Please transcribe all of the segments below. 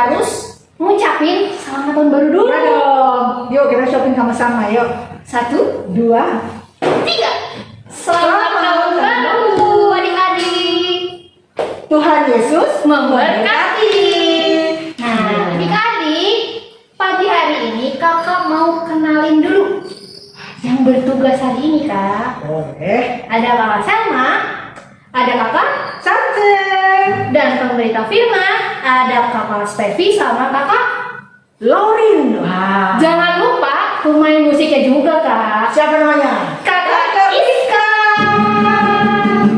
harus ngucapin selamat tahun baru dulu. Ya dong. Yuk kita shopping sama-sama yuk. 1, 2, 3. Selamat tahun baru adik-adik. Tuhan Yesus Memberkati. Nah, adik-adik, pagi hari ini kakak mau kenalin dulu yang bertugas hari ini, Kak. Boleh. Ada kakak Selma, ada kakak Sante. dan pemberita firman, ada kakak Stevi sama kakak. Lorin. Wah. Jangan lupa pemain musiknya juga, Kak. Siapa namanya? Kakak Iska.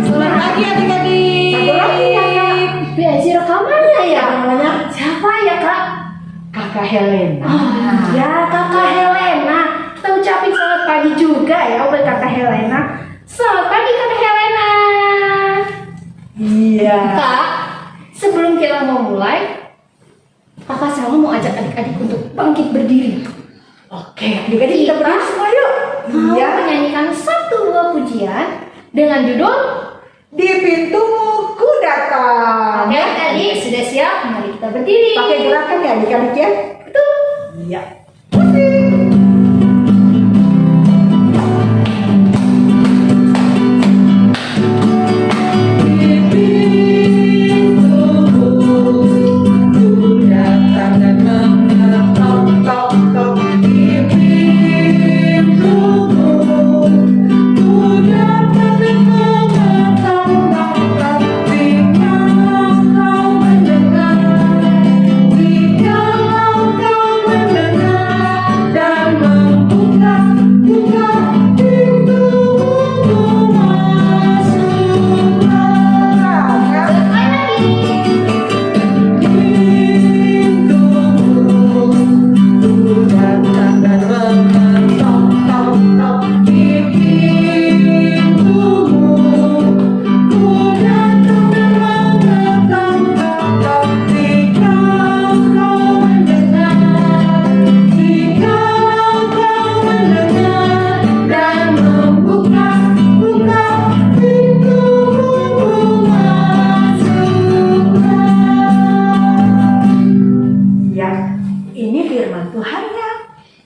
Selamat pagi adik-adik. Satu lagi kakak. Biasa rekamannya ya. Siapa namanya? Siapa ya, Kak? Kakak Helen. Ya, Kakak Helena. Kita ucapin selamat pagi juga ya buat Kakak Helena. Selamat pagi Kakak Helena. Iya. Kak, sebelum kita mau mulai, Kakak selalu mau ajak adik-adik untuk bangkit berdiri. Oke, adik-adik kita berdiri semua yuk. Mau Iya. menyanyikan 1-2 pujian dengan judul. Di pintumu ku datang. Oke, adik sudah siap? Mari kita berdiri. Pakai gerakan ya adik-adik ya. Betul. Iya.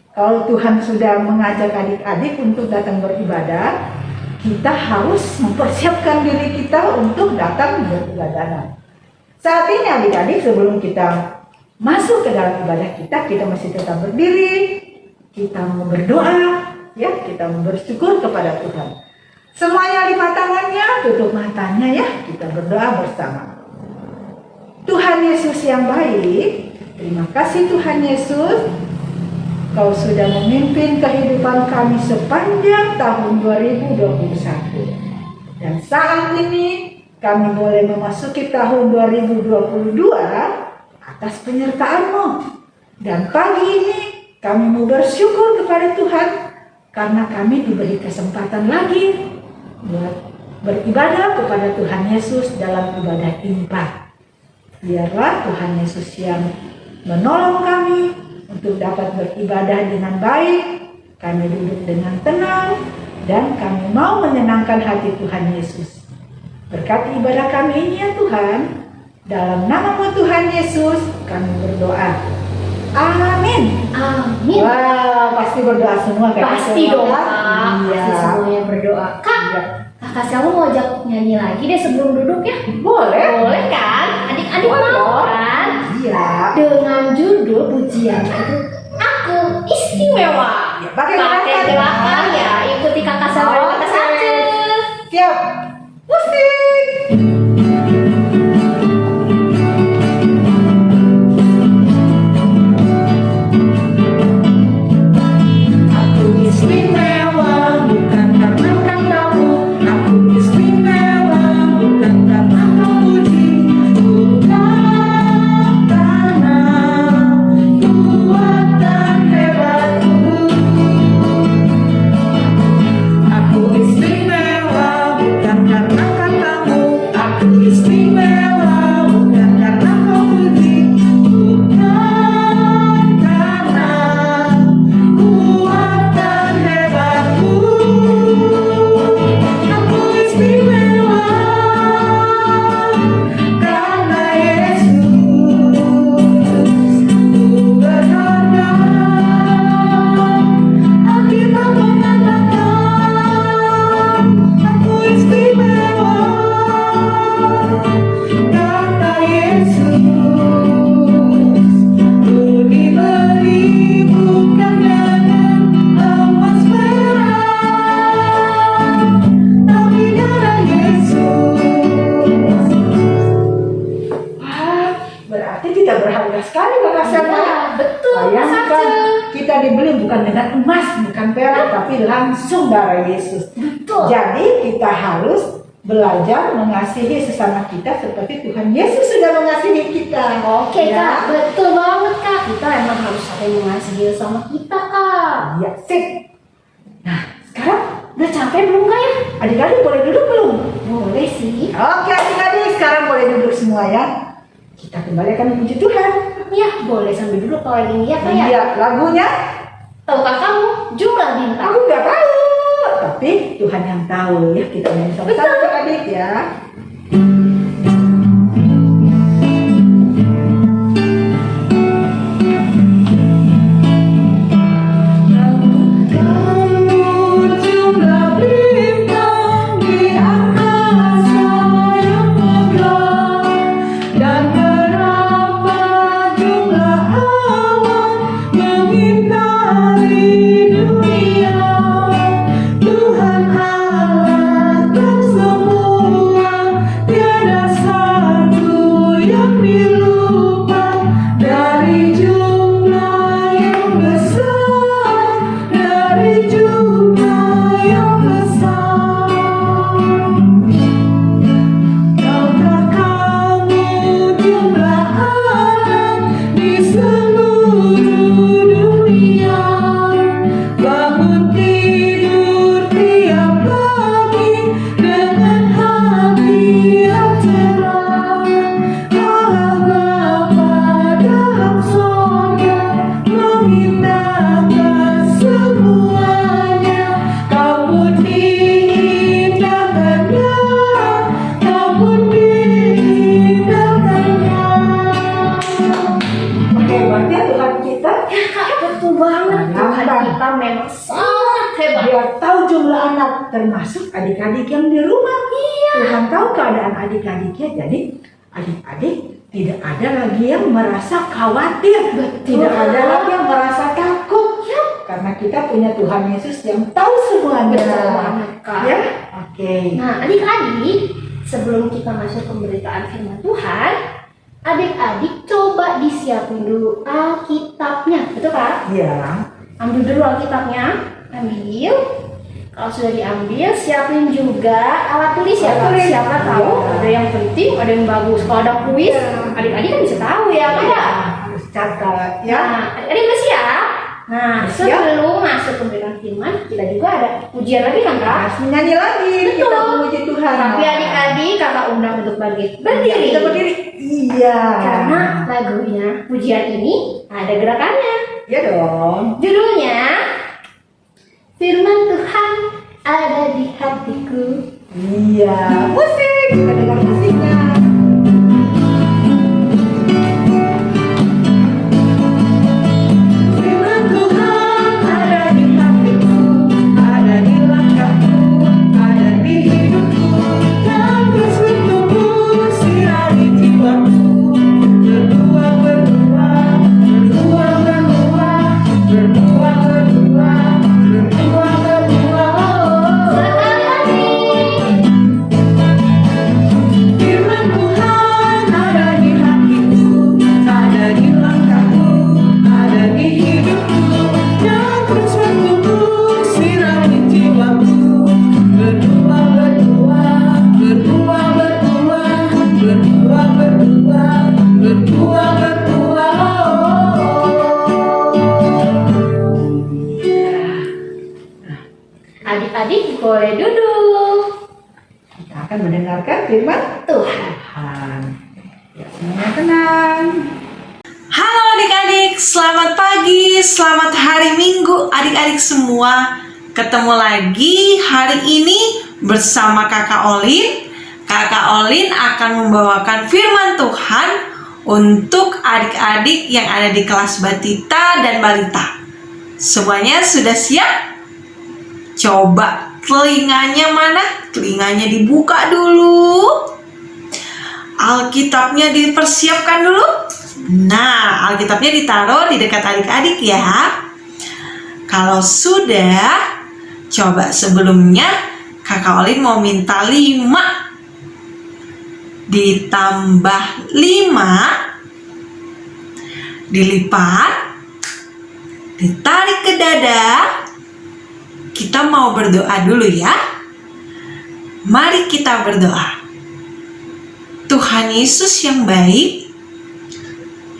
Kalau Tuhan sudah mengajak adik-adik untuk datang beribadah, kita harus mempersiapkan diri kita untuk datang beribadah. Saat ini adik-adik, sebelum kita masuk ke dalam ibadah kita masih tetap berdiri, kita mau berdoa, ya, kita mau bersyukur kepada Tuhan. Semuanya lima tangannya, tutup matanya ya, kita berdoa bersama. Tuhan Yesus yang baik, terima kasih Tuhan Yesus. Kau sudah memimpin kehidupan kami sepanjang tahun 2021. Dan saat ini kami boleh memasuki tahun 2022 atas penyertaan-Mu. Dan pagi ini kami mau bersyukur kepada Tuhan karena kami diberi kesempatan lagi buat beribadah kepada Tuhan Yesus dalam ibadah impak. Biarlah Tuhan Yesus yang menolong kami untuk dapat beribadah dengan baik, kami duduk dengan tenang, dan kami mau menyenangkan hati Tuhan Yesus. Berkati ibadah kami ini ya Tuhan, dalam nama-Mu Tuhan Yesus kami berdoa. Amin. Amin. Wah, pasti berdoa semua kan? Pasti dong, Kak. Iya. Pasti semuanya berdoa. Kak, Iya. Kakak Selma mau ajak nyanyi lagi deh sebelum duduk ya? Boleh. Boleh kan? Adik-adik Boleh mau dong. kan? Iya. Dengan judul pujiannya itu Aku Istimewa. Ya, pakai Pakai gerakan ya, ikuti kakak Selma dan kakak Satu. Siap. Musik. Aku istimewa bukan karena katamu, aku istimewa bukan karena memuji, bukan karena kuatan hebatku. Aku istimewa bukan berharga sekali Kakak Selma. Iya, betul, Mas Bayangkan Aceh. kita dibeli bukan dengan emas, bukan perak, tapi langsung darah Yesus. Betul. Jadi kita harus belajar mengasihi sesama kita seperti Tuhan Yesus sudah mengasihi kita. Oke Ya. Kak, betul banget Kak. Kita emang harus saling mengasihi sama kita Kak. Ya, sip. Nah, sekarang Udah capek belum Kak ya? adik-adik boleh duduk belum? Boleh sih. Oke adik-adik, sekarang boleh duduk semua ya. Kita kembali akan memuji Tuhan. Ya, boleh sambil duduk kalau ini ya Kak ya. Iya, lagunya Tahukah kamu jumlah bintang? aku nggak tahu, tapi Tuhan yang tahu ya. Kita nyanyi sama-sama adik-adik ya. Kamu jumlah bintang di angkasa yang megah, dan berapa jumlah awan mengitari dunia. Tuhan Allah tak semua, tiada satu yang dilupa. Dari jumlah yang besar, dari jumlah yang besar. Tahukah kamu jumlah alam di seluruh dunia? Bangun tidur tiap pagi dengan hati yang cerah. Allah Bapa dalam sorga mengindahkan semuanya. Kau pun diindahkannya, kau pun diindahkannya. Oke, berarti Tuhan kita Ya Kak, betul banget. Tuhan Gampang. kita memang sangat hebat. dia tahu jumlah anak, termasuk adik-adik yang di rumah. Iya. Tuhan tahu keadaan adik-adiknya, jadi adik-adik tidak ada lagi yang merasa khawatir, tidak ada lagi yang merasa takut, karena kita punya Tuhan Yesus yang tahu semuanya. Betul banget, Kak. Ya, oke. Nah, adik-adik, sebelum kita masuk pemberitaan firman Tuhan, adik-adik coba disiapin dulu Alkitabnya. Betul Kak? Ya, Ambil dulu Alkitabnya. Ambil. Kalau sudah diambil, siapin juga alat tulis ya Kak. Siapa tahu Iya. ada yang penting, ada yang bagus. Kalau ada kuis, adik-adik kan bisa tahu ya Kak ya. harus catat ya. Nah, adik-adik udah siap? Nah, Siap. sebelum masuk pemberitaan firman, kita juga ada ujian lagi kan Kak? Harus menyanyi lagi, kita Betul. memuji Tuhan. Tapi adik-adik kakak undang untuk Iya, berdiri. kita berdiri. Iya. Karena lagunya ujian ini ada gerakannya. Ya dong. Judulnya Firman Tuhan ada di hatiku. Iya. Musik, kita dengar musiknya. Firman Tuhan ada di hatiku, ada di langkahku, ada di hidupku, dan terus bertumbuh sirari jiwaku. Berdua, berdua, berdua, berdua, berdua, berdua, berdua, berdua. Sekali lagi. Firman Tuhan ada di hatiku, ada di langkahku, ada di hidupku, dan terus bertumbuh sirami jiwaku. Berdua, berdua, berdua, berdua, berdua, berdua, berdua, berdua. Adik-adik boleh duduk. Kita akan mendengarkan firman Tuhan. Tuhan. Ya, semuanya tenang. Halo adik-adik, selamat pagi, selamat hari Minggu adik-adik semua. Ketemu lagi hari ini bersama Kakak Olin. Kakak Olin akan membawakan firman Tuhan untuk adik-adik yang ada di kelas Batita dan Balita. Semuanya sudah siap? Coba telinganya mana? Telinganya dibuka dulu. Alkitabnya dipersiapkan dulu. Nah, Alkitabnya ditaruh di dekat adik-adik ya. Kalau sudah, coba sebelumnya Kakak Olin mau minta 5 ditambah 5 Dilipat, ditarik ke dada. Kita mau berdoa dulu ya. Mari kita berdoa. Tuhan Yesus yang baik,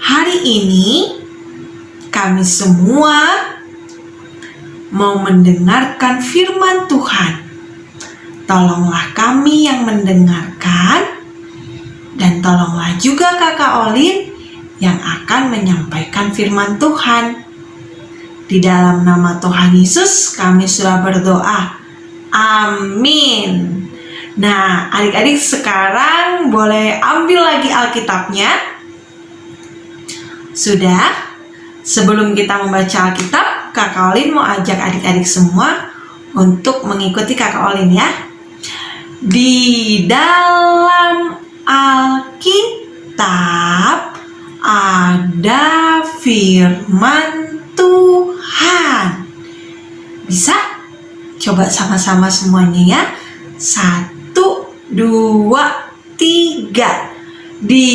hari ini kami semua mau mendengarkan firman Tuhan. Tolonglah kami yang mendengarkan, dan tolonglah juga Kakak Olin yang akan menyampaikan firman Tuhan. Di dalam nama Tuhan Yesus kami sudah berdoa. Amin. Nah, adik-adik sekarang boleh ambil lagi Alkitabnya. Sudah? Sebelum kita membaca Alkitab, Kakak Olin mau ajak adik-adik semua untuk mengikuti Kakak Olin ya. Di dalam Alkitab ada firman Tuhan. Bisa? Coba sama-sama semuanya ya. 1, 2, 3. Di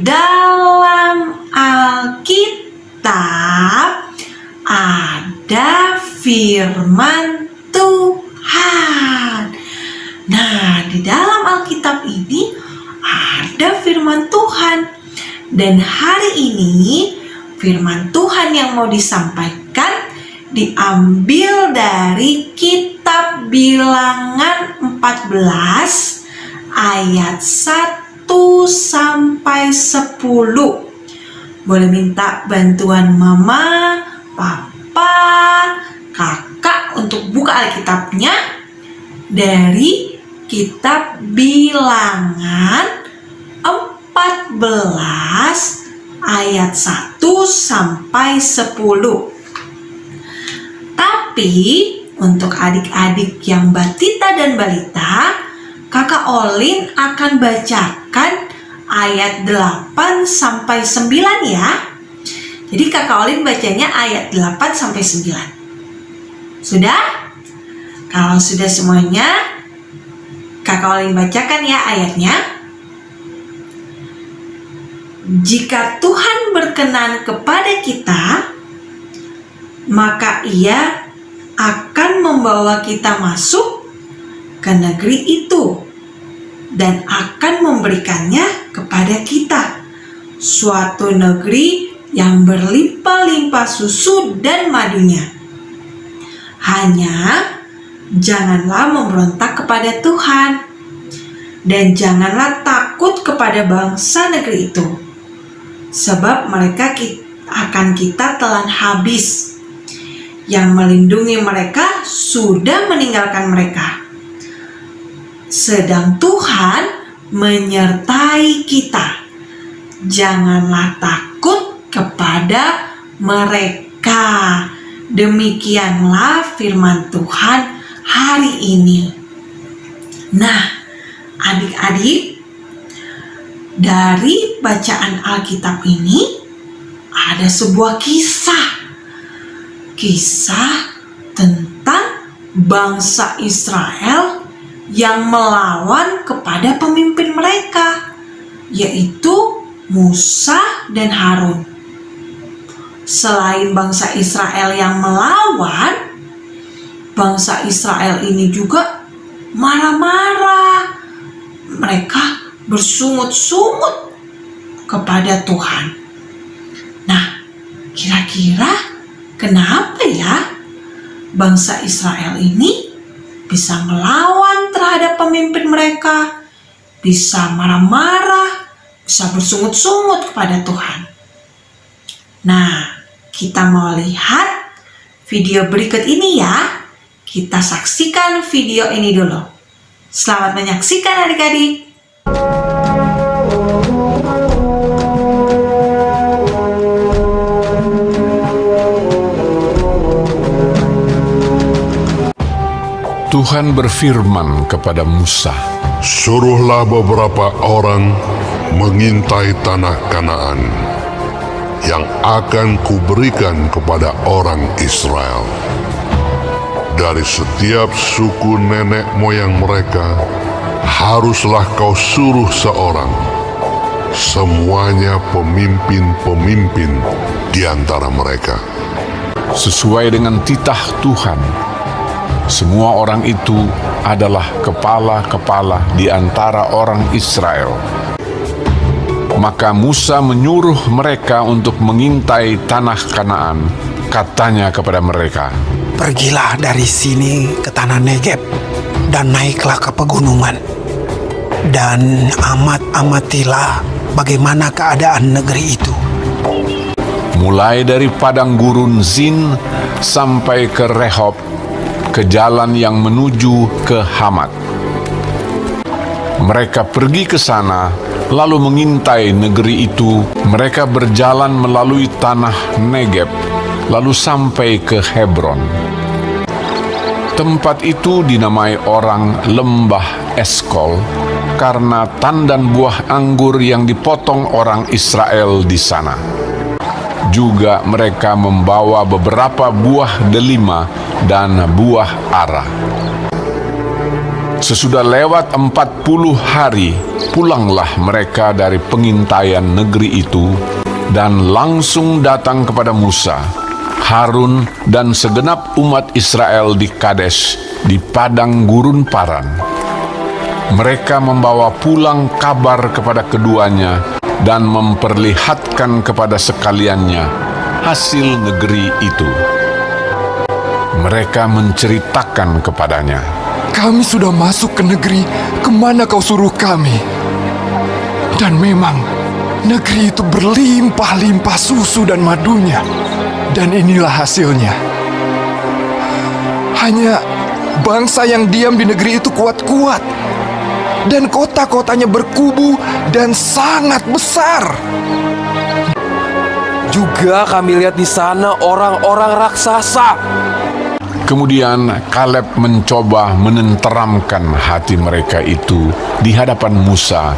dalam Alkitab ada firman Tuhan. Nah, di dalam Alkitab ini ada firman Tuhan. Dan hari ini firman Tuhan yang mau disampaikan diambil dari kitab Bilangan 14 ayat 1 sampai 10. Boleh minta bantuan mama, papa, kakak untuk buka Alkitabnya dari kitab Bilangan 14 ayat 1 sampai 10. Tapi untuk adik-adik yang batita dan balita, Kakak Olin akan bacakan ayat 8 sampai 9 ya. Jadi Kakak Olin bacanya ayat 8 sampai 9. Sudah? Kalau sudah semuanya, Kakak Olin bacakan ya ayatnya. Jika Tuhan berkenan kepada kita, maka Ia akan membawa kita masuk ke negeri itu dan akan memberikannya kepada kita, suatu negeri yang berlimpah-limpah susu dan madunya. Hanya janganlah memberontak kepada Tuhan, dan janganlah takut kepada bangsa negeri itu, sebab mereka akan kita telan habis. Yang melindungi mereka sudah meninggalkan mereka, sedang Tuhan menyertai kita. Janganlah takut kepada mereka. Demikianlah firman Tuhan hari ini. Nah, adik-adik, dari bacaan Alkitab ini ada sebuah kisah tentang bangsa Israel yang melawan kepada pemimpin mereka, yaitu Musa dan Harun. Selain bangsa Israel yang melawan, bangsa Israel ini juga marah-marah. Mereka bersungut-sungut kepada Tuhan. Nah, kira-kira kenapa ya bangsa Israel ini bisa melawan terhadap pemimpin mereka, bisa marah-marah, bisa bersungut-sungut kepada Tuhan? Nah, kita mau lihat video berikut ini ya. Kita saksikan video ini dulu. Selamat menyaksikan adik-adik. Tuhan berfirman kepada Musa, Suruhlah beberapa orang mengintai tanah Kanaan yang akan kuberikan kepada orang Israel. Dari setiap suku nenek moyang mereka, haruslah kau suruh seorang, semuanya pemimpin-pemimpin di antara mereka. Sesuai dengan titah Tuhan, semua orang itu adalah kepala-kepala di antara orang Israel. Maka Musa menyuruh mereka untuk mengintai tanah Kanaan. Katanya kepada mereka, "Pergilah dari sini ke tanah Negeb dan naiklah ke pegunungan. Dan amatilah bagaimana keadaan negeri itu. mulai dari padang gurun Zin sampai ke Rehob, ke jalan yang menuju ke Hamat. Mereka pergi ke sana, lalu mengintai negeri itu. Mereka berjalan melalui tanah Negeb, lalu sampai ke Hebron. Tempat itu dinamai orang Lembah Eskol, karena tandan buah anggur yang dipotong orang Israel di sana. Juga mereka membawa beberapa buah delima dan buah ara. Sesudah lewat 40 hari, pulanglah mereka dari pengintaian negeri itu dan langsung datang kepada Musa, Harun, dan segenap umat Israel di Kades, di padang gurun Paran. Mereka membawa pulang kabar kepada keduanya dan memperlihatkan kepada sekaliannya hasil negeri itu. Mereka menceritakan kepadanya, "Kami sudah masuk ke negeri kemana kau suruh kami. Dan memang negeri itu berlimpah-limpah susu dan madunya. Dan inilah hasilnya. Hanya bangsa yang diam di negeri itu kuat-kuat. Dan kota-kotanya berkubu dan sangat besar. Juga kami lihat di sana orang-orang raksasa." Kemudian Kaleb mencoba menenteramkan hati mereka itu di hadapan Musa.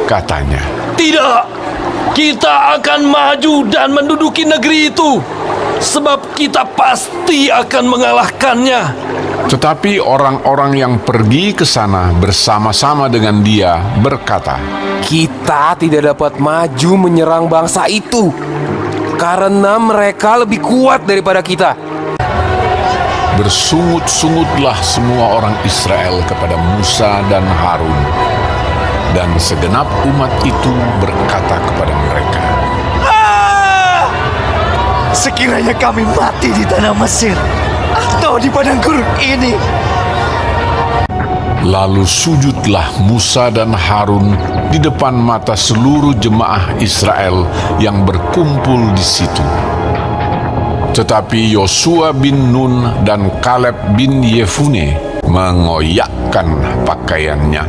Katanya, "Tidak, kita akan maju dan menduduki negeri itu, sebab kita pasti akan mengalahkannya." tetapi orang-orang yang pergi ke sana bersama-sama dengan dia berkata, "Kita tidak dapat maju menyerang bangsa itu, karena mereka lebih kuat daripada kita." Bersungut-sungutlah semua orang Israel kepada Musa dan Harun, dan segenap umat itu berkata kepada mereka, Sekiranya kami mati di tanah Mesir atau di padang gurun ini." Lalu sujudlah Musa dan Harun di depan mata seluruh jemaah Israel yang berkumpul di situ. Tetapi Yosua bin Nun dan Kaleb bin Yefune mengoyakkan pakaiannya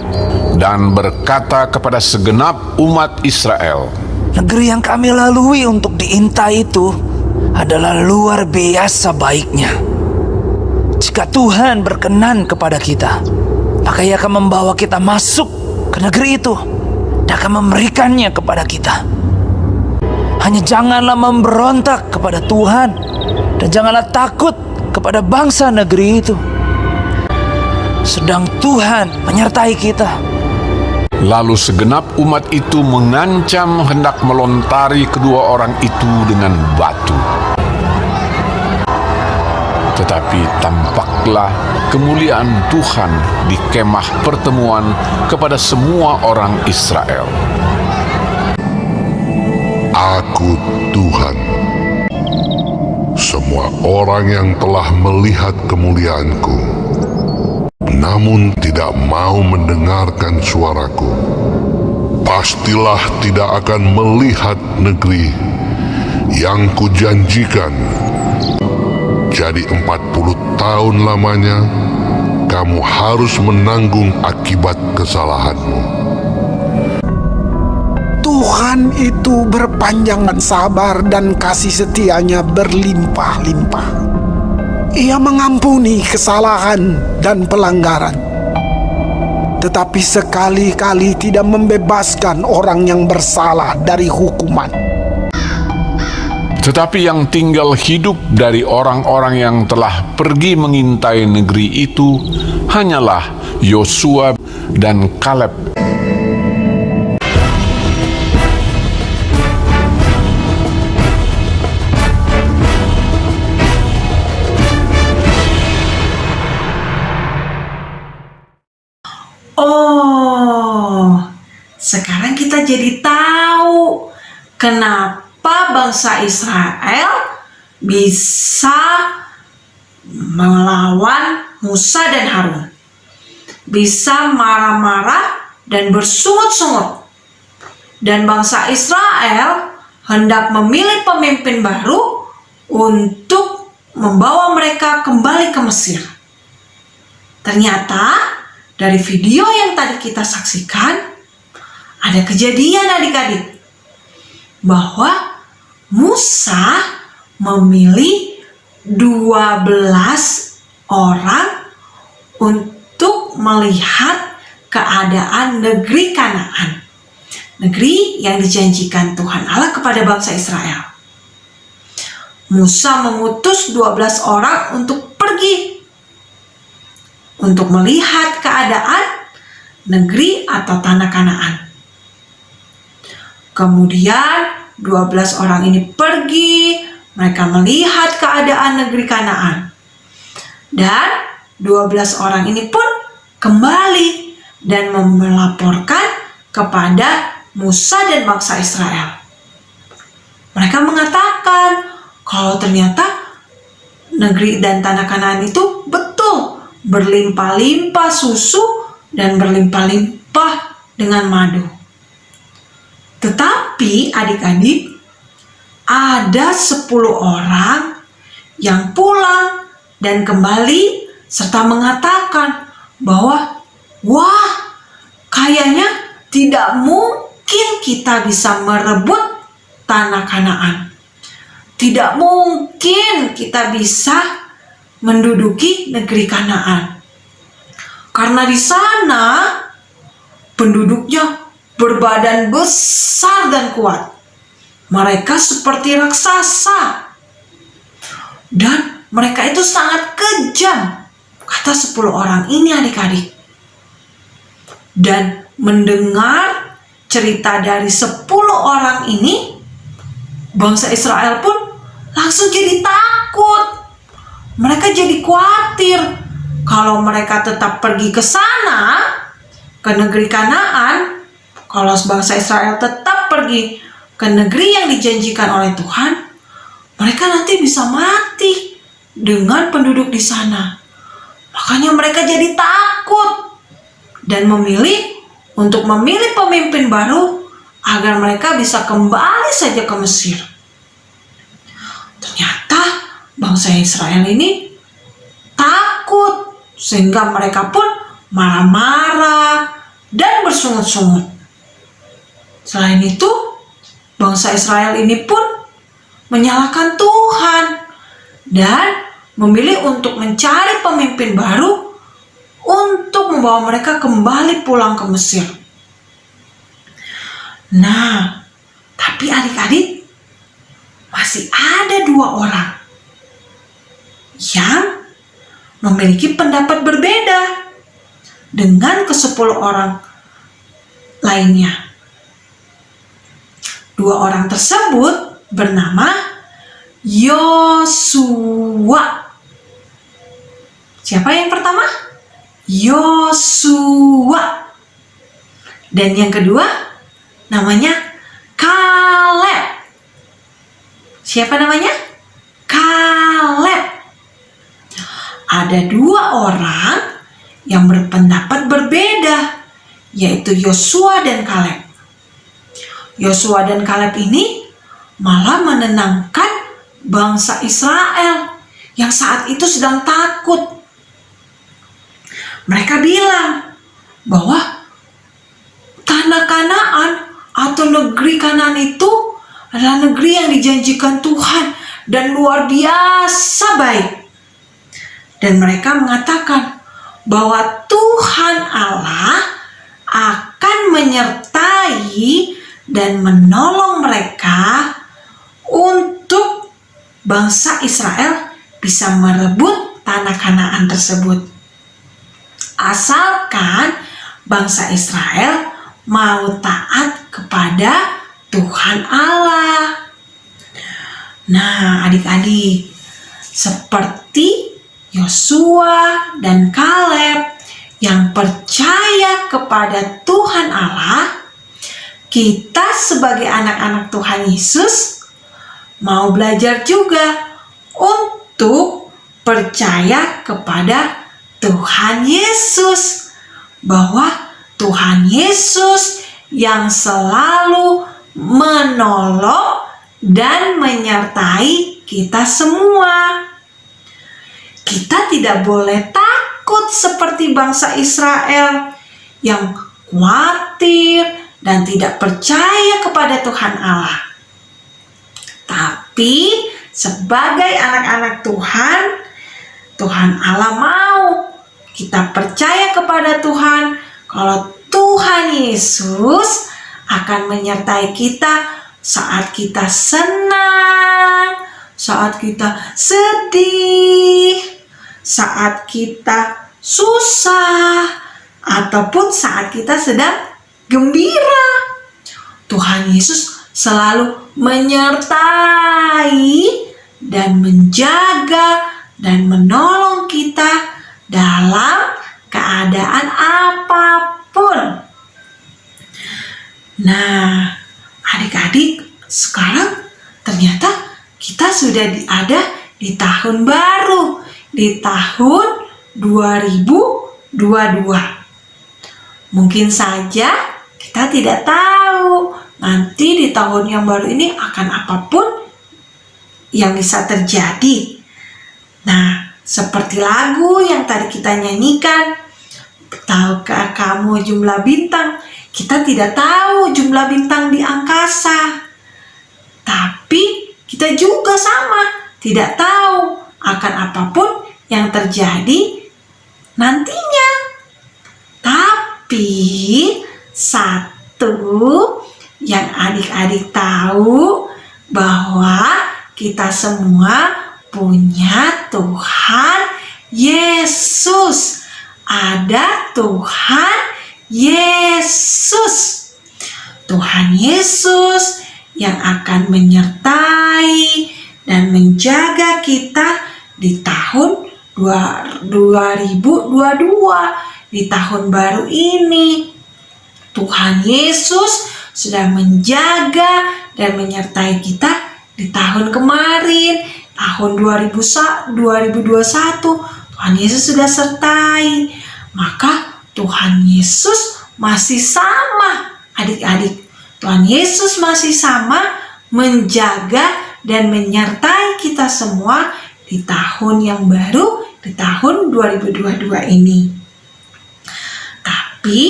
dan berkata kepada segenap umat Israel, Negeri yang kami lalui untuk diintai itu adalah luar biasa baiknya. Jika Tuhan berkenan kepada kita, maka Ia akan membawa kita masuk ke negeri itu dan akan memberikannya kepada kita. Hanya janganlah memberontak kepada Tuhan dan janganlah takut kepada bangsa negeri itu. Sedang Tuhan menyertai kita. Lalu segenap umat itu mengancam hendak melontari kedua orang itu dengan batu. Tetapi tampaklah kemuliaan Tuhan di kemah pertemuan kepada semua orang Israel. Aku Tuhan. Semua orang yang telah melihat kemuliaanku, namun tidak mau mendengarkan suaraku, pastilah tidak akan melihat negeri yang kujanjikan. Jadi 40 tahun lamanya kamu harus menanggung akibat kesalahanmu. Tuhan itu berpanjangan sabar dan kasih setianya berlimpah-limpah. Ia mengampuni kesalahan dan pelanggaran, tetapi sekali-kali tidak membebaskan orang yang bersalah dari hukuman. Tetapi yang tinggal hidup dari orang-orang yang telah pergi mengintai negeri itu hanyalah Yosua dan Kaleb. kita jadi tahu kenapa bangsa Israel bisa melawan Musa dan Harun. Bisa marah-marah dan bersungut-sungut. Dan bangsa Israel hendak memilih pemimpin baru untuk membawa mereka kembali ke Mesir. Ternyata dari video yang tadi kita saksikan, ada kejadian adik-adik, bahwa Musa memilih 12 orang untuk melihat keadaan negeri Kanaan, negeri yang dijanjikan Tuhan Allah kepada bangsa Israel. Musa mengutus 12 orang untuk pergi untuk melihat keadaan negeri atau tanah Kanaan. Kemudian 12 orang ini pergi, mereka melihat keadaan negeri Kanaan. Dan 12 orang ini pun kembali dan melaporkan kepada Musa dan bangsa Israel. Mereka mengatakan kalau ternyata negeri dan tanah Kanaan itu betul berlimpah-limpah susu dan berlimpah-limpah dengan madu. Tetapi adik-adik, ada 10 orang yang pulang dan kembali serta mengatakan bahwa wah, kayaknya tidak mungkin kita bisa merebut tanah Kanaan. Tidak mungkin kita bisa menduduki negeri Kanaan. Karena di sana penduduknya berbadan besar dan kuat. Mereka seperti raksasa. Dan mereka itu sangat kejam, kata 10 orang ini adik-adik. Dan mendengar cerita dari 10 orang ini, bangsa Israel pun langsung jadi takut. Mereka jadi khawatir kalau mereka tetap pergi ke sana, ke negeri Kanaan, kalau bangsa Israel tetap pergi ke negeri yang dijanjikan oleh Tuhan, mereka nanti bisa mati dengan penduduk di sana. Makanya mereka jadi takut dan memilih untuk memilih pemimpin baru agar mereka bisa kembali saja ke Mesir. Ternyata bangsa Israel ini takut sehingga mereka pun marah-marah dan bersungut-sungut. Selain itu, bangsa Israel ini pun menyalahkan Tuhan dan memilih untuk mencari pemimpin baru untuk membawa mereka kembali pulang ke Mesir. Nah, tapi adik-adik, masih ada 2 orang yang memiliki pendapat berbeda dengan ke-10 orang lainnya. 2 orang tersebut bernama Yosua. Siapa yang pertama? Yosua. Dan yang kedua namanya Kaleb. Siapa namanya? Kaleb. Ada 2 orang yang berpendapat berbeda, yaitu Yosua dan Kaleb. Yosua dan Kaleb ini malah menenangkan bangsa Israel yang saat itu sedang takut. Mereka bilang bahwa tanah Kanaan atau negeri Kanaan itu adalah negeri yang dijanjikan Tuhan dan luar biasa baik. Dan mereka mengatakan bahwa Tuhan Allah akan menyertai dan menolong mereka untuk bangsa Israel bisa merebut tanah Kanaan tersebut. Asalkan bangsa Israel mau taat kepada Tuhan Allah. Nah, adik-adik, seperti Yosua dan Kaleb yang percaya kepada Tuhan Allah kita sebagai anak-anak Tuhan Yesus mau belajar juga untuk percaya kepada Tuhan Yesus, bahwa Tuhan Yesus yang selalu menolong dan menyertai kita semua. Kita tidak boleh takut seperti bangsa Israel yang khawatir dan tidak percaya kepada Tuhan Allah. Tapi sebagai anak-anak Tuhan, Tuhan Allah mau kita percaya kepada Tuhan kalau Tuhan Yesus akan menyertai kita saat kita senang, saat kita sedih, saat kita susah, ataupun saat kita sedang gembira. Tuhan Yesus selalu menyertai dan menjaga dan menolong kita dalam keadaan apapun. Nah, adik-adik, sekarang ternyata kita sudah ada di tahun baru, di tahun 2022. Mungkin saja kita tidak tahu nanti di tahun yang baru ini akan apapun yang bisa terjadi. Nah, seperti lagu yang tadi kita nyanyikan, tahukah kamu jumlah bintang? Kita tidak tahu jumlah bintang di angkasa. Tapi kita juga sama, tidak tahu akan apapun yang terjadi nantinya. Tapi satu yang adik-adik tahu, bahwa kita semua punya Tuhan Yesus. Ada Tuhan Yesus. Tuhan Yesus yang akan menyertai dan menjaga kita di tahun 2022, di tahun baru ini. Tuhan Yesus sudah menjaga dan menyertai kita di tahun kemarin, tahun 2021. Tuhan Yesus sudah sertai. Maka Tuhan Yesus masih sama, adik-adik. Tuhan Yesus masih sama menjaga dan menyertai kita semua di tahun yang baru, di tahun 2022 ini. Tapi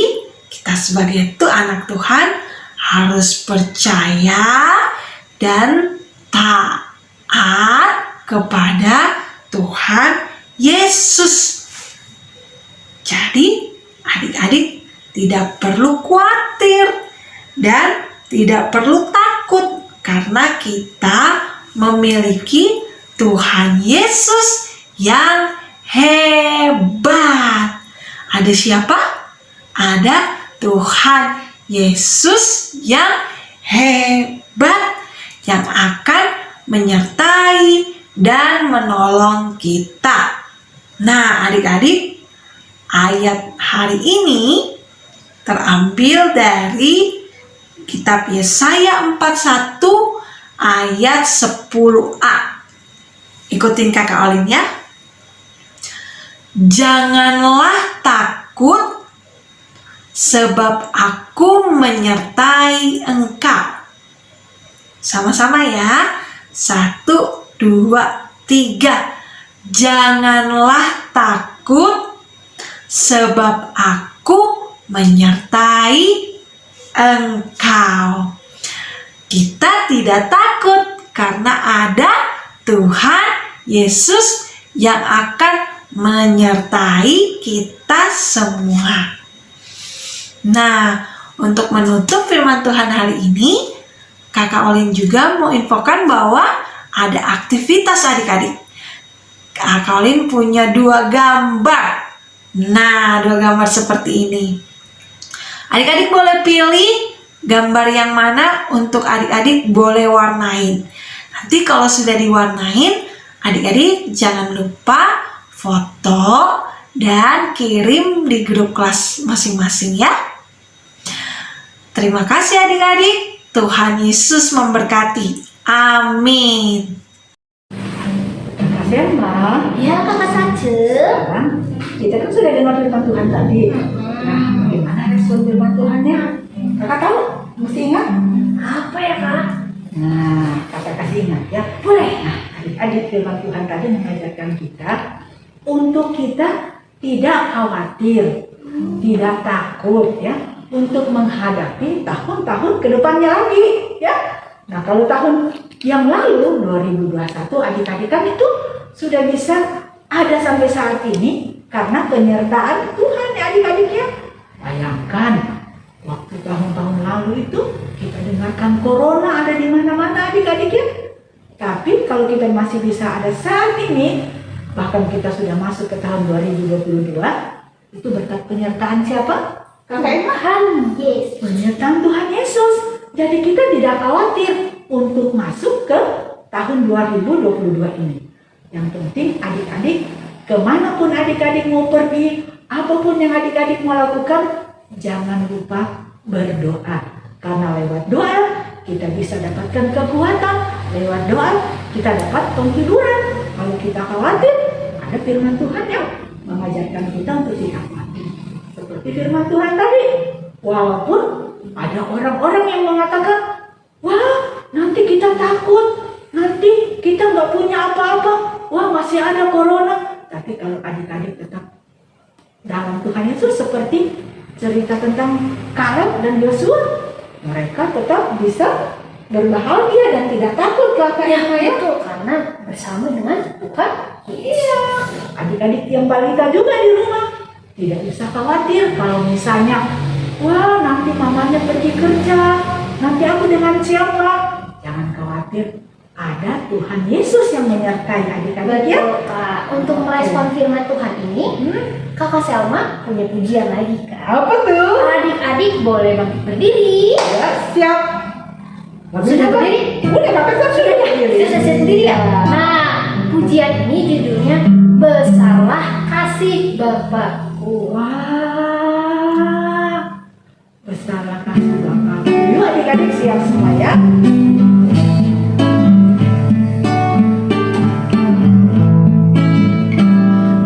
kita sebagai anak Tuhan harus percaya dan taat kepada Tuhan Yesus. Jadi adik-adik tidak perlu khawatir dan tidak perlu takut, karena kita memiliki Tuhan Yesus yang hebat. Ada siapa? Ada Tuhan Yesus yang hebat, yang akan menyertai dan menolong kita. Nah, adik-adik, ayat hari ini terambil dari kitab Yesaya 41 ayat 10a. Ikutin kakak Olin ya. Janganlah takut, sebab aku menyertai engkau. Sama-sama ya. 1, 2, 3. Janganlah takut, sebab aku menyertai engkau. Kita tidak takut karena ada Tuhan Yesus yang akan menyertai kita semua. Nah, untuk menutup firman Tuhan hari ini, Kakak Olin juga mau infokan bahwa ada aktivitas adik-adik. Kakak Olin punya 2 gambar. Nah, 2 gambar seperti ini. Adik-adik boleh pilih gambar yang mana untuk adik-adik boleh warnain. Nanti kalau sudah diwarnain, adik-adik jangan lupa foto dan kirim di grup kelas masing-masing ya. Terima kasih adik-adik. Tuhan Yesus memberkati. Amin. Kak Selma, Ya, Kakak Sace. sekarang kita kan sudah dengar firman Tuhan tadi. Nah, bagaimana respon firman Tuhannya? Kakak tahu? Mesti ingat? Apa ya, Kak? Nah, kakak kasih ingat ya. Boleh. Nah, adik-adik firman Tuhan tadi mengajarkan kita untuk kita tidak khawatir, tidak takut ya, untuk menghadapi tahun-tahun ke depannya lagi ya. Nah, kalau tahun yang lalu 2021 adik-adik kan itu sudah bisa ada sampai saat ini karena penyertaan Tuhan ya adik-adik ya. Bayangkan waktu tahun-tahun lalu itu kita dengarkan corona ada di mana-mana adik-adik ya. Tapi kalau kita masih bisa ada saat ini, bahkan kita sudah masuk ke tahun 2022, itu berkat penyertaan siapa? Kakak Emma? Tuhan Yesus. Penyertaan Tuhan Yesus. Jadi kita tidak khawatir untuk masuk ke tahun 2022 ini. Yang penting adik-adik, kemanapun adik-adik mau pergi, apapun yang adik-adik mau lakukan, jangan lupa berdoa. Karena lewat doa kita bisa dapatkan kekuatan, lewat doa kita dapat penghiburan. Kalau kita khawatir, ada firman Tuhan yang mengajarkan kita untuk tidak khawatir. Seperti firman Tuhan tadi, walaupun ada orang-orang yang mengatakan, wah nanti kita takut, nanti kita nggak punya apa-apa, wah masih ada corona. Tapi kalau adik-adik tetap dalam Tuhan Yesus seperti cerita tentang Kaleb dan Yosua, mereka tetap bisa berbahagia dan tidak takut kakaknya ya. Itu karena bersama dengan Tuhan Yesus. Iya. Adik-adik yang balita juga di rumah tidak usah khawatir kalau misalnya, wah nanti mamanya pergi kerja, nanti aku dengan siapa? Jangan khawatir, ada Tuhan Yesus yang menyertai adik-adik ya. Betul, Kak. Untuk merespon firman Tuhan ini, Kakak Selma punya pujian lagi, Kak. Apa tuh? Adik-adik boleh bangkit berdiri. Ya, siap. Sudah berdiri? Udah, kakak kan sudah berdiri. Sudah sendiri ya? Nah, pujian ini judulnya Besarlah Kasih Bapakku. Wah, besarlah kasih Bapakku. Yuk adik-adik siap semua ya.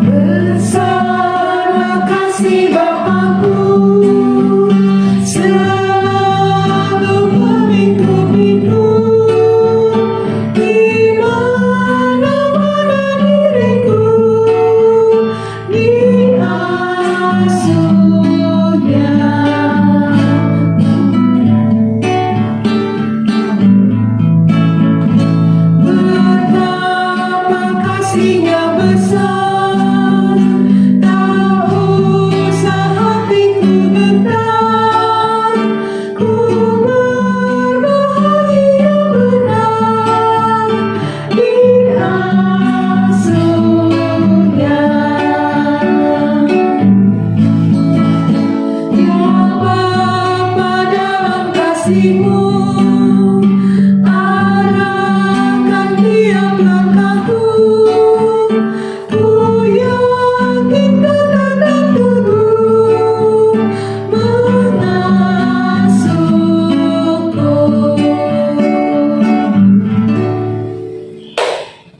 Besarlah kasih Bapakku, selalu melingkupiku, di mana-mana diriku diasuhnya. Betapa kasihnya besar, tak usah hatiku gentar, ku berbahagia benar diasuhnya. Ya Bapa dalam kasih-Mu, arahkan tiap langkahku, ku yakin Kau takkan turun mengasuhku.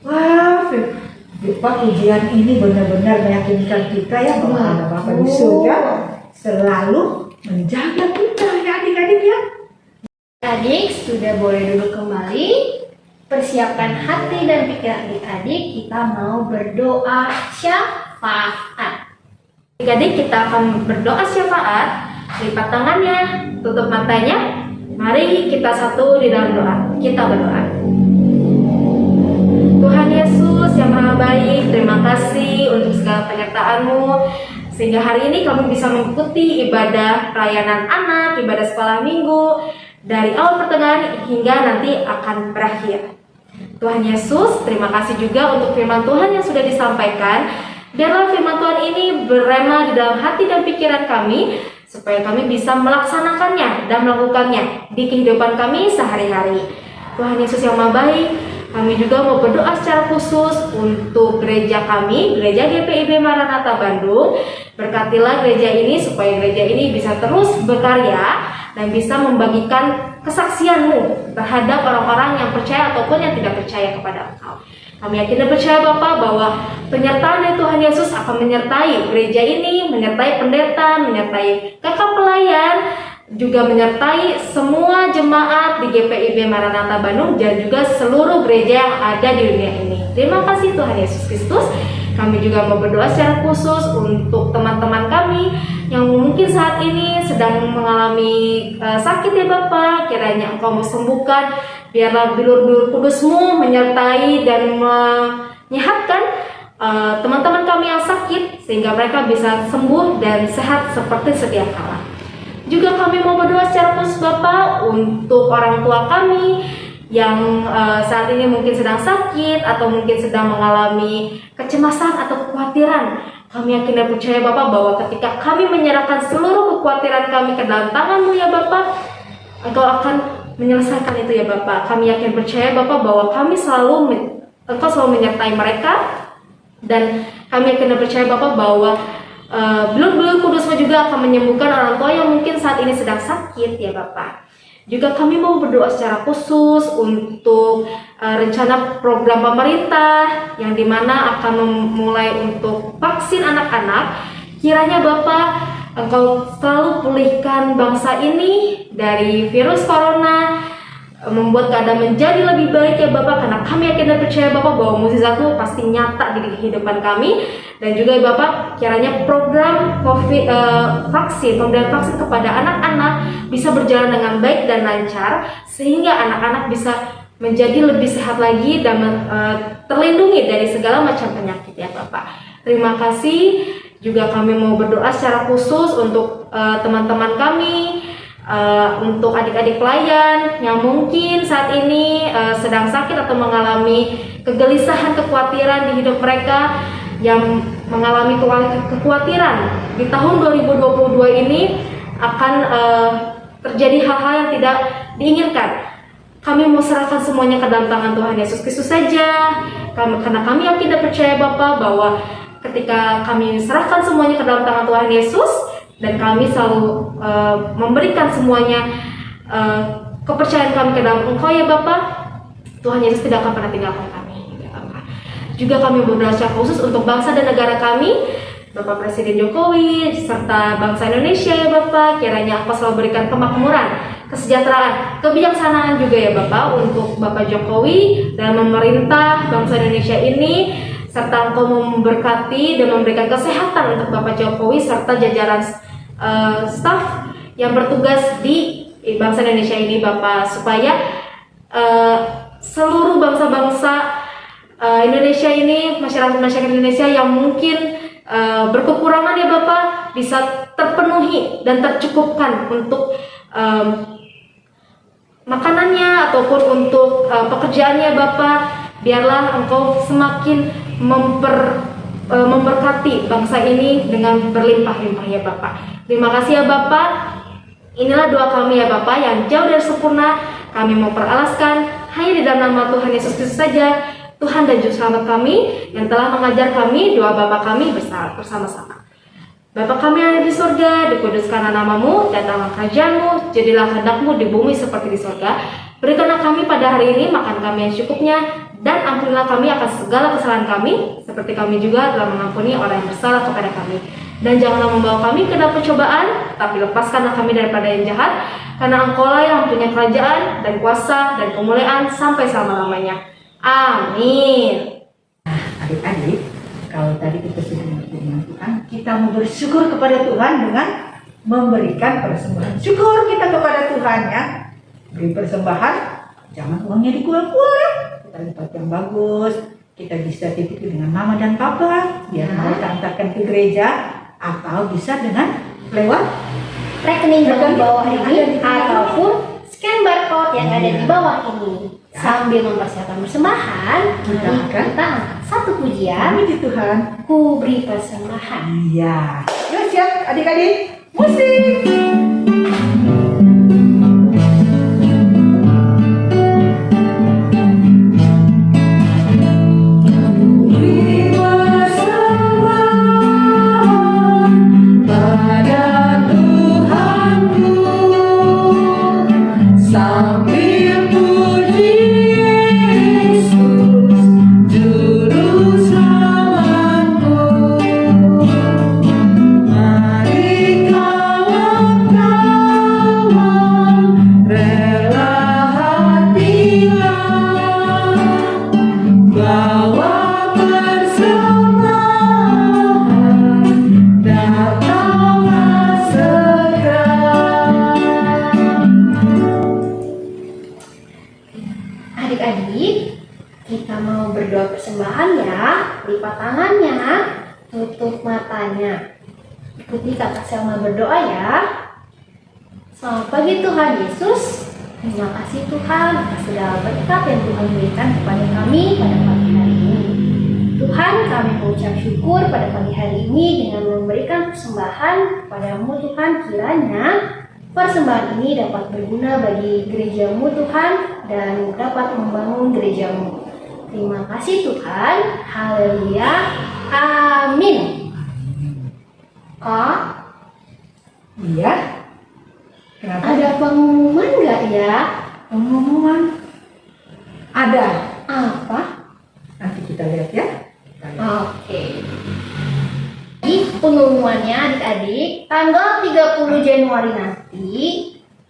Wah, Pak, pujian ini benar-benar meyakinkan kita ya bahwa ada Bapa di surga selalu menjaga kita ya adik-adik ya. Adik sudah boleh duduk kembali. Persiapkan hati dan pikiran adik-adik. Kita mau berdoa syafaat. Adik-adik kita akan berdoa syafaat. Lipat tangannya, tutup matanya. Mari kita satu di dalam doa. Kita berdoa. Tuhan Yesus yang Maha Baik, terima kasih untuk segala penyertaan-Mu sehingga hari ini kami bisa mengikuti ibadah pelayanan anak, ibadah sekolah minggu dari awal pertengahan hingga nanti akan berakhir. Tuhan Yesus, terima kasih juga untuk firman Tuhan yang sudah disampaikan. Biarlah firman Tuhan ini berrema di dalam hati dan pikiran kami supaya kami bisa melaksanakannya dan melakukannya di kehidupan kami sehari-hari. Tuhan Yesus yang Maha Baik, kami juga mau berdoa secara khusus untuk gereja kami, Gereja GPIB Maranatha Bandung. Berkatilah gereja ini supaya gereja ini bisa terus berkarya dan bisa membagikan kesaksianmu terhadap orang-orang yang percaya ataupun yang tidak percaya kepada Engkau. Kami yakin dan percaya Bapa bahwa penyertaan dari Tuhan Yesus akan menyertai gereja ini, menyertai pendeta, menyertai kakak pelayan, juga menyertai semua jemaat di GPIB Maranatha Bandung dan juga seluruh gereja yang ada di dunia ini. Terima kasih Tuhan Yesus Kristus. Kami juga mau berdoa secara khusus untuk teman-teman kami yang mungkin saat ini sedang mengalami sakit ya Bapa. Kiranya Engkau mau sembuhkan, biarlah bilur-bilur kudus-Mu menyertai dan menyehatkan teman-teman kami yang sakit sehingga mereka bisa sembuh dan sehat seperti sedia kala. Juga kami mau berdoa secara khusus Bapak untuk orang tua kami yang saat ini mungkin sedang sakit atau mungkin sedang mengalami kecemasan atau kekhawatiran. Kami yakin dan percaya Bapak bahwa ketika kami menyerahkan seluruh kekhawatiran kami ke dalam tangan-Mu ya Bapak, Engkau akan menyelesaikan itu ya Bapak. Kami yakin percaya Bapak bahwa Engkau selalu menyertai mereka, dan kami yakin dan percaya Bapak bahwa belum kudus-Mu juga akan menyembuhkan orang tua yang mungkin saat ini sedang sakit ya Bapak. Juga kami mau berdoa secara khusus untuk rencana program pemerintah yang dimana akan memulai untuk vaksin anak-anak. Kiranya Bapak Engkau selalu pulihkan bangsa ini dari virus corona, membuat keadaan menjadi lebih baik ya Bapak, karena kami yakin dan percaya Bapak bahwa mukjizat-Mu pasti nyata di kehidupan kami. Dan juga Bapak, kiranya program pemberian vaksin kepada anak-anak bisa berjalan dengan baik dan lancar, sehingga anak-anak bisa menjadi lebih sehat lagi dan terlindungi dari segala macam penyakit ya Bapak. Terima kasih. Juga kami mau berdoa secara khusus untuk teman-teman kami, untuk adik-adik pelayan yang mungkin saat ini sedang sakit atau mengalami kegelisahan, kekhawatiran di hidup mereka, yang mengalami kekhawatiran di tahun 2022 ini akan terjadi hal-hal yang tidak diinginkan. Kami mau serahkan semuanya ke dalam tangan Tuhan Yesus Kristus saja, karena kami yakin dan percaya Bapak bahwa ketika kami serahkan semuanya ke dalam tangan Tuhan Yesus, dan kami selalu memberikan semuanya kepercayaan kami ke dalam Engkau ya Bapak, Tuhan Yesus tidak akan pernah tinggalkan kami ya Bapak. Juga kami berdoa secara khusus untuk bangsa dan negara kami, Bapak Presiden Jokowi serta bangsa Indonesia ya Bapak. Kiranya Engkau selalu berikan kemakmuran, kesejahteraan, kebijaksanaan juga ya Bapak untuk Bapak Jokowi dan memerintah bangsa Indonesia ini, serta Engkau memberkati dan memberikan kesehatan untuk Bapak Jokowi serta jajaran staf yang bertugas di bangsa Indonesia ini Bapak, supaya seluruh bangsa-bangsa Indonesia ini, masyarakat Indonesia yang mungkin berkekurangan ya Bapak, bisa terpenuhi dan tercukupkan untuk makanannya ataupun untuk pekerjaannya Bapak. Biarlah Engkau semakin memberkati bangsa ini dengan berlimpah-limpah ya Bapak. Terima kasih ya Bapak. Inilah doa kami ya Bapak yang jauh dari sempurna. Kami memperalaskan hanya di dalam nama Tuhan Yesus Kristus saja, Tuhan dan Juru Selamat kami, yang telah mengajar kami doa Bapa kami bersama-sama. Bapa kami yang ada di surga, dikuduskanlah nama-Mu, datanglah kerajaan-Mu, jadilah kehendak-Mu di bumi seperti di surga. Berikanlah kami pada hari ini makan kami yang secukupnya, dan ampunilah kami akan segala kesalahan kami, seperti kami juga telah mengampuni orang yang bersalah kepada kami. Dan janganlah membawa kami ke dalam pencobaan, tapi lepaskanlah kami daripada yang jahat, karena Engkau-lah yang punya kerajaan dan kuasa dan kemuliaan sampai selama-lamanya. Amin. Adik-adik, kalau tadi kita sudah mengenal Tuhan, kita mau bersyukur kepada Tuhan dengan memberikan persembahan syukur kita kepada Tuhan ya. Beri persembahan, jangan uangnya dikual-kual ya. Kita lipat yang bagus, kita bisa titip dengan mama dan papa, biar mereka antarkan ke gereja, atau bisa dengan lewat Rekening yang di bawah ini ataupun scan barcode yang ada di bawah ini. Sambil mempersiapkan persembahan, mari kita angkat satu pujian. Puji Tuhan. Ku beri persembahan. Iya. Yuk siap adik-adik, musik. Pada Tuhanku mau berdoa persembahan ya, lipat tangannya, tutup matanya. Ikuti Kakak Selma berdoa ya. Selamat pagi Tuhan Yesus. Terima kasih Tuhan atas segala berkat yang Tuhan berikan kepada kami pada pagi hari ini. Tuhan, kami mengucap syukur pada pagi hari ini dengan memberikan persembahan kepadamu Tuhan. Kiranya persembahan ini dapat berguna bagi gerejamu Tuhan dan dapat membangun gerejamu. Terima kasih Tuhan. Haleluya. Amin. Kak, Iya. Kenapa? ada pengumuman nggak ya? Pengumuman? Ada. Apa? Nanti kita lihat ya. Oke. Jadi pengumumannya adik-adik, tanggal 30 Januari nanti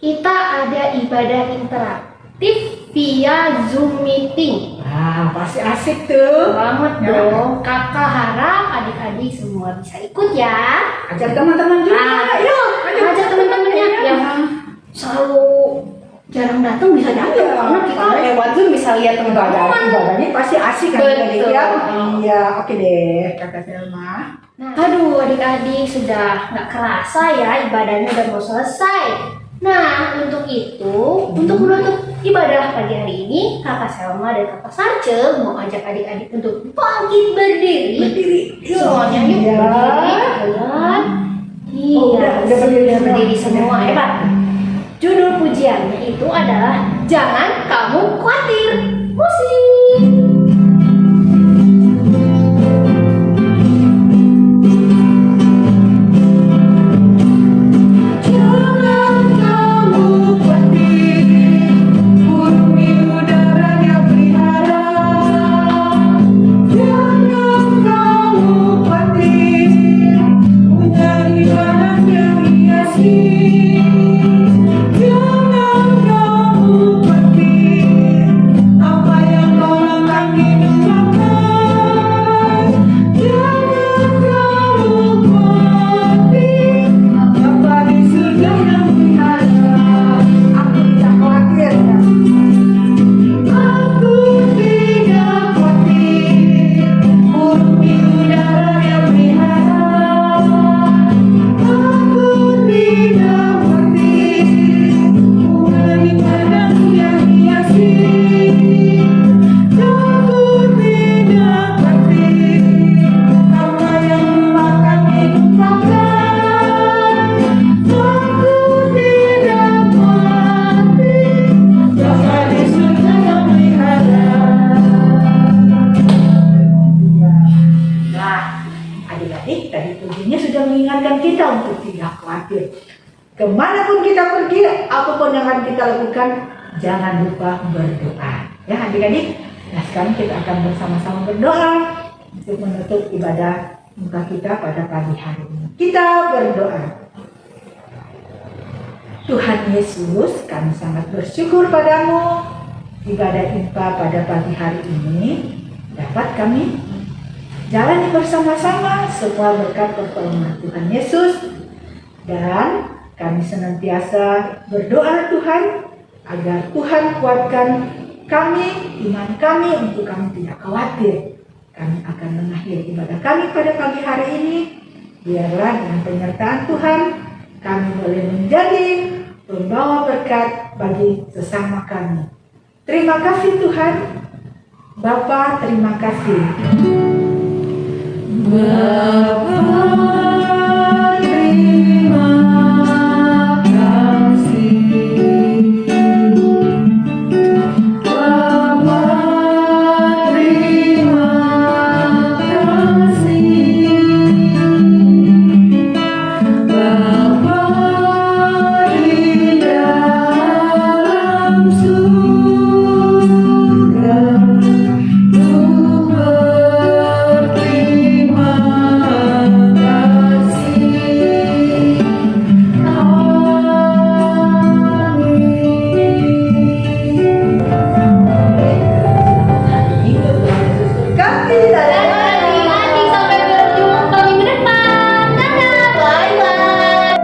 kita ada ibadah interaktif via Zoom meeting. Ah, pasti asik tuh. Banget Ya. dong. Kakak harap adik-adik semua bisa ikut ya. Ajak teman-teman juga. Ayo, ajak teman-temannya yang selalu jarang datang bisa datang Iya, karena kita karena lewat Zoom bisa lihat teman-teman. Ibadahnya pasti asik kan Betul. adik ya. Iya, oke deh Kakak Selma. Nah, aduh adik-adik sudah nggak kerasa ya ibadahnya udah mau selesai. Nah, untuk itu, untuk menutup ibadah pagi hari ini, Kakak Selma dan Kakak Sarce mau ajak adik-adik untuk bangkit berdiri. Berdiri. Semuanya yuk Iya. berdiri. Kalian. Iya, Oh, udah berdiri semua. berdiri semua. Udah. Hebat. Judul pujiannya itu adalah Jangan Kamu Khawatir. Musik. Jangan kamu khawatir, burung di udara dia pelihara. Jangan kamu khawatir, bunga di badan yang hiasi. Jangan kamu khawatir, apa yang kau lakukan hidup akan. Jangan kamu khawatir, Bapa di surga yang melihara. Aku tidak khawatir ya. Aku tidak khawatir, burung di udara yang melihara. Aku tidak khawatir, bunga di padang yang hiasi. Aku tidak khawatir, apa yang memakan hidup akan. Aku tidak khawatir, Bapa di surga yang melihara. Nah, adik-adik tadi pujinya sudah mengingatkan kita untuk tidak khawatir. Kemanapun kita pergi, apapun yang akan kita lakukan, jangan lupa berdoa. Ya adik-adik, nah sekarang kita akan bersama-sama berdoa untuk menutup ibadah muka kita pada pagi hari ini. Kita berdoa. Tuhan Yesus, kami sangat bersyukur padamu. Ibadah IMPA pada pagi hari ini dapat kami jalani bersama-sama semua berkat pertolongan Tuhan Yesus. Dan kami senantiasa berdoa Tuhan agar Tuhan kuatkan kami, iman kami untuk kami tidak khawatir. Kami akan mengakhiri ibadah kami pada pagi hari ini. Biarlah dengan penyertaan Tuhan kami boleh menjadi pembawa berkat bagi sesama kami. Terima kasih Tuhan. Bapa, terima kasih. Bapa